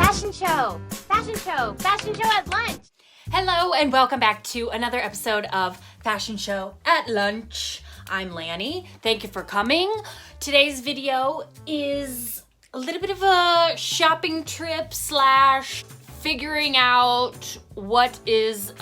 Fashion show, fashion show, fashion show at lunch. Hello and welcome back to another episode of Fashion Show at Lunch. I'm Lanny. Thank you for coming. Today's video is a little bit of a shopping trip slash figuring out what is,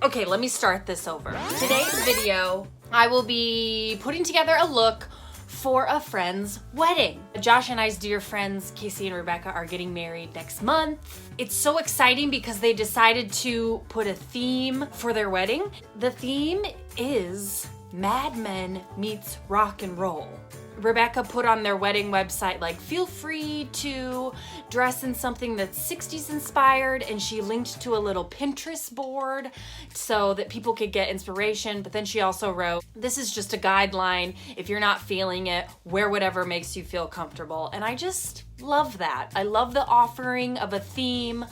okay, let me start this over. Today's video, I will be putting together a look for a friend's wedding. Josh and I's dear friends, Casey and Rebecca, are getting married next month. It's so exciting because they decided to put a theme for their wedding. The theme is Mad Men meets rock and roll. Rebecca put on their wedding website, like, feel free to dress in something that's 60s inspired, and she linked to a little Pinterest board so that people could get inspiration. But then she also wrote, this is just a guideline. If you're not feeling it, wear whatever makes you feel comfortable. And I just love that. I love the offering of a theme,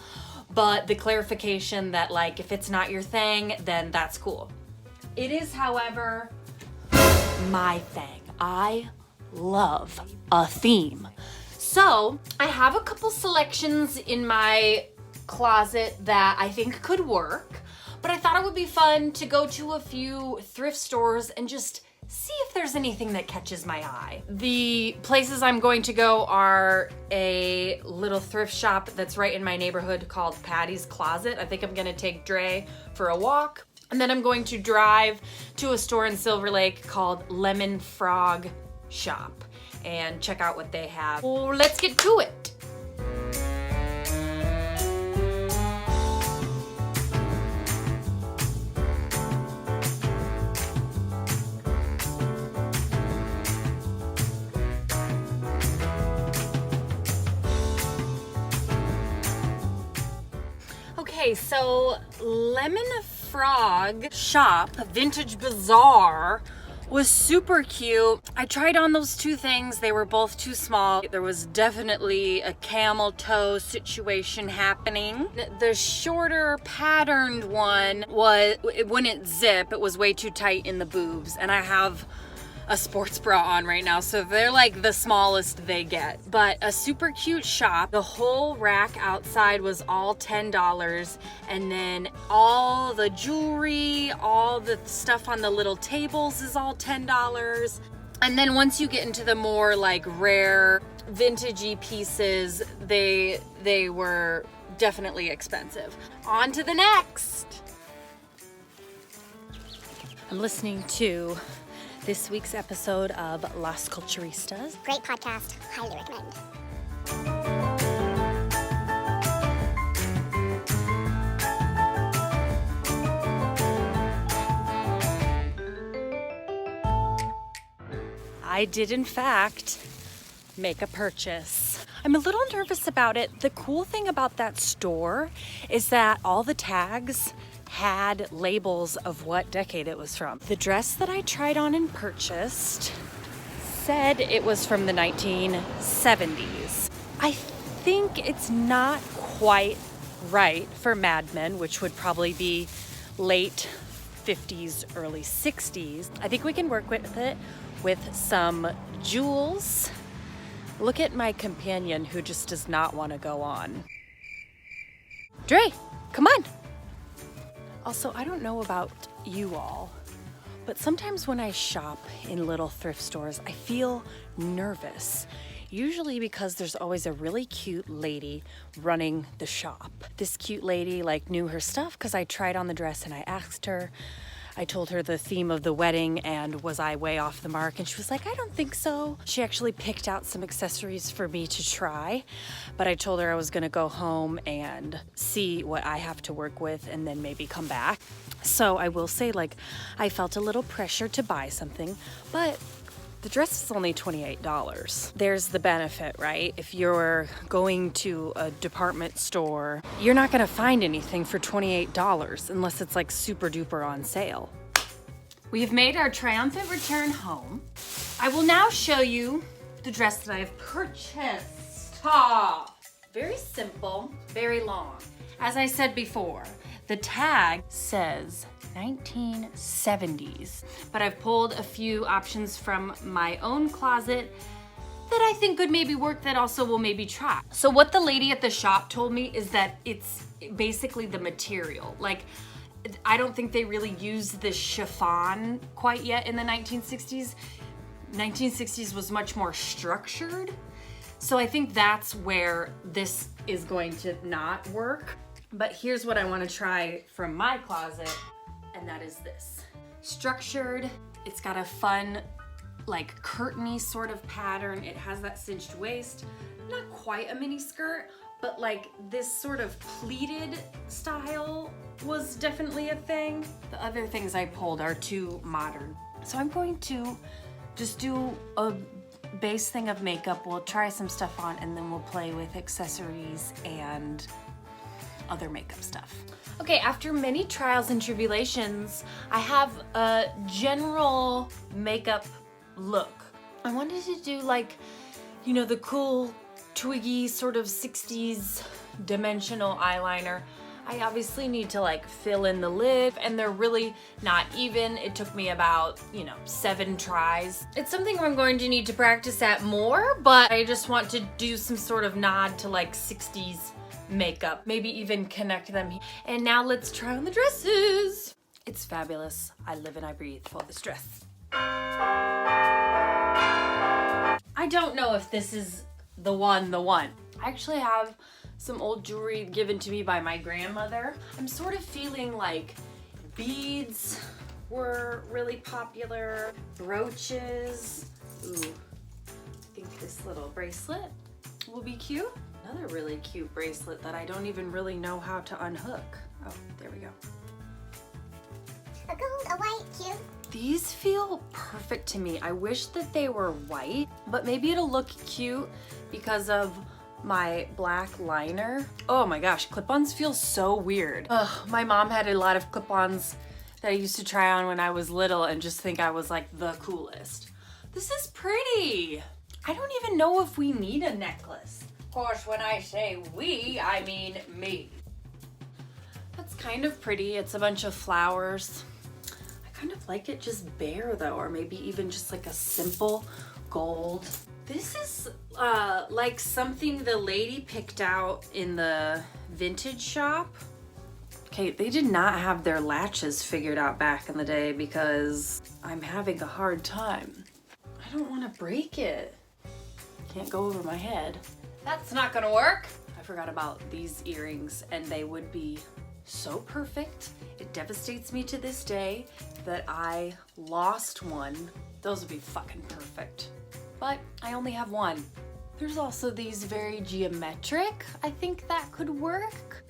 but the clarification that, like, if it's not your thing, then that's cool. It is, however, my thing. I love a theme. So I have a couple selections in my closet that I think could work, but I thought it would be fun to go to a few thrift stores and just see if there's anything that catches my eye. The places I'm going to go are a little thrift shop that's right in my neighborhood called Pattey's Closet. I think I'm gonna take Dre for a walk. And then I'm going to drive to a store in Silver Lake called Lemon Frog Shop and check out what they have. Well, let's get to it. Okay, so Lemon Frog Shop, Vintage Bazaar, was super cute. I tried on those two things. They were both too small. There was definitely a camel toe situation happening. The shorter patterned one it wouldn't zip. It was way too tight in the boobs. And I have a sports bra on right now, so they're like the smallest they get. But a super cute shop. The whole rack outside was all $10, and then all the jewelry, all the stuff on the little tables is all $10. And then once you get into the more like rare vintagey pieces, they were definitely expensive. On to the next. I'm listening to this week's episode of Las Culturistas. Great podcast, highly recommend. I did, in fact, make a purchase. I'm a little nervous about it. The cool thing about that store is that all the tags had labels of what decade it was from. The dress that I tried on and purchased said it was from the 1970s. I think it's not quite right for Mad Men, which would probably be late 50s, early 60s. I think we can work with it with some jewels. Look at my companion who just does not want to go on. Dre, come on. Also, I don't know about you all, but sometimes when I shop in little thrift stores, I feel nervous. Usually because there's always a really cute lady running the shop. This cute lady knew her stuff because I tried on the dress and I asked her. I told her the theme of the wedding and was I way off the mark, and she was like, I don't think so. She actually picked out some accessories for me to try, but I told her I was gonna go home and see what I have to work with and then maybe come back. So I will say, I felt a little pressure to buy something, but the dress is only $28. There's the benefit, right? If you're going to a department store, you're not gonna find anything for $28 unless it's super duper on sale. We have made our triumphant return home. I will now show you the dress that I have purchased. Very simple, very long. As I said before, the tag says 1970s, but I've pulled a few options from my own closet that I think could maybe work that also will maybe try. So what the lady at the shop told me is that it's basically the material. Like, I don't think they really used the chiffon quite yet in the 1960s. 1960s was much more structured. So I think that's where this is going to not work. But here's what I want to try from my closet, and that is this. Structured, it's got a fun, like curtainy sort of pattern. It has that cinched waist, not quite a mini skirt, but like this sort of pleated style was definitely a thing. The other things I pulled are too modern. So I'm going to just do a base thing of makeup. We'll try some stuff on and then we'll play with accessories and other makeup stuff. Okay, after many trials and tribulations, I have a general makeup look. I wanted to do like, you know, the cool twiggy sort of 60s dimensional eyeliner. I obviously need to like fill in the lid, and they're really not even. It took me about, 7 tries. It's something I'm going to need to practice at more, but I just want to do some sort of nod to like 60s makeup, maybe even connect them. And now let's try on the dresses. It's fabulous. I live and I breathe for this dress. I don't know if this is the one. I actually have some old jewelry given to me by my grandmother. I'm sort of feeling like beads were really popular, brooches. Ooh, I think this little bracelet will be cute. Another really cute bracelet that I don't even really know how to unhook. Oh, there we go. A gold, a white, cute. These feel perfect to me. I wish that they were white, but maybe it'll look cute because of my black liner. Oh my gosh, clip-ons feel so weird. Ugh, my mom had a lot of clip-ons that I used to try on when I was little and just think I was like the coolest. This is pretty. I don't even know if we need a necklace. Of course, when I say we, I mean me. That's kind of pretty. It's a bunch of flowers. I kind of like it just bare though, or maybe even just like a simple gold. This is like something the lady picked out in the vintage shop. Okay, they did not have their latches figured out back in the day because I'm having a hard time. I don't want to break it. Can't go over my head. That's not gonna work. I forgot about these earrings and they would be so perfect. It devastates me to this day that I lost one. Those would be fucking perfect. But I only have one. There's also these very geometric. I think that could work.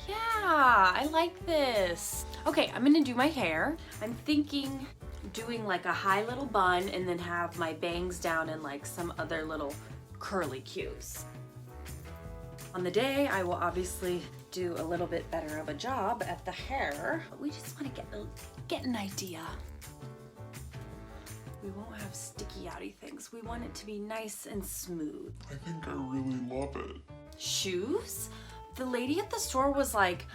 Yeah, I like this. Okay, I'm gonna do my hair. I'm thinking doing like a high little bun and then have my bangs down in like some other little curly cues. On the day, I will obviously do a little bit better of a job at the hair, but we just want to get an idea. We won't have sticky outy things. We want it to be nice and smooth. I think I really love it. Shoes? The lady at the store was like,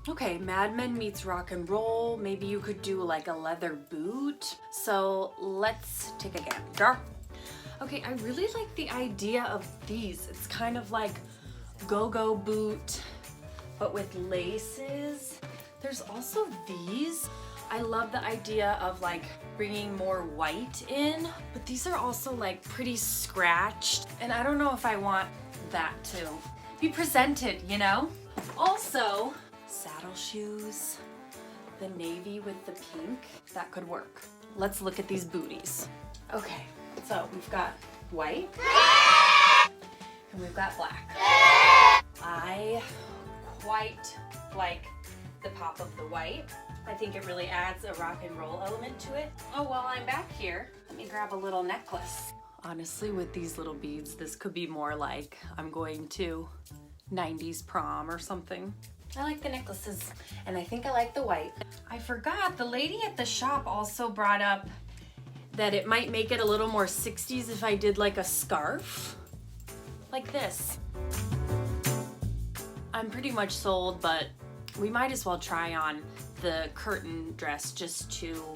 okay, Mad Men meets rock and roll. Maybe you could do like a leather boot. So let's take a gander. Okay, I really like the idea of these. It's kind of like go-go boot, but with laces. There's also these. I love the idea of like bringing more white in, but these are also like pretty scratched. And I don't know if I want that to be presented, you know? Also, saddle shoes, the navy with the pink, that could work. Let's look at these booties. Okay, so we've got white and we've got black. I quite like the pop of the white. I think it really adds a rock and roll element to it. Oh, while I'm back here, let me grab a little necklace. Honestly, with these little beads, this could be more like I'm going to 90s prom or something. I like the necklaces, and I think I like the white. I forgot, the lady at the shop also brought up that it might make it a little more 60s if I did like a scarf, like this. I'm pretty much sold, but we might as well try on the curtain dress just to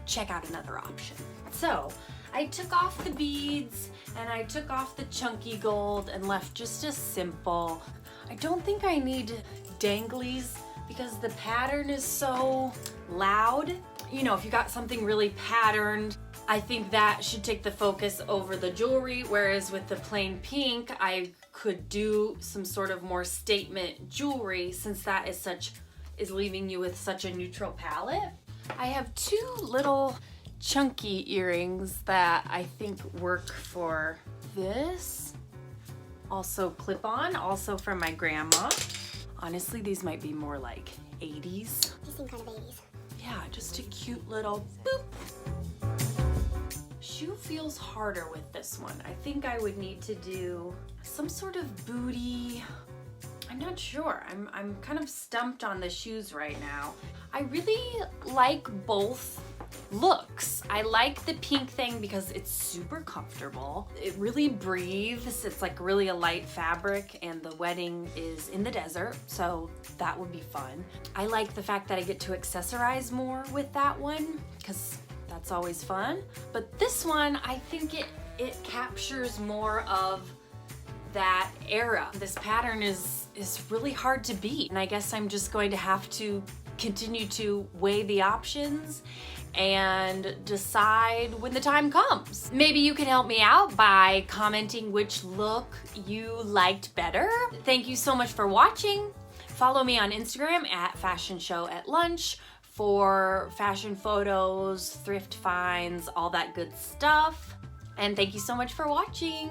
check out another option. So I took off the beads and I took off the chunky gold and left just a simple. I don't think I need danglies because the pattern is so loud. You know, if you got something really patterned, I think that should take the focus over the jewelry, whereas with the plain pink, I could do some sort of more statement jewelry since that is leaving you with such a neutral palette. I have two little chunky earrings that I think work for this. Also clip on, also from my grandma. Honestly, these might be more like 80s. These seem kind of 80s. Yeah, just a cute little boop. Shoe feels harder with this one. I think I would need to do some sort of booty. I'm not sure. I'm kind of stumped on the shoes right now. I really like both looks. I like the pink thing because it's super comfortable. It really breathes. It's like really a light fabric and the wedding is in the desert, so that would be fun. I like the fact that I get to accessorize more with that one because that's always fun. But this one, I think it captures more of that era. This pattern is really hard to beat, and I guess I'm just going to have to continue to weigh the options and decide when the time comes. Maybe you can help me out by commenting which look you liked better. Thank you so much for watching. Follow me on Instagram at Fashion Show at Lunch for fashion photos, thrift finds, all that good stuff. And thank you so much for watching.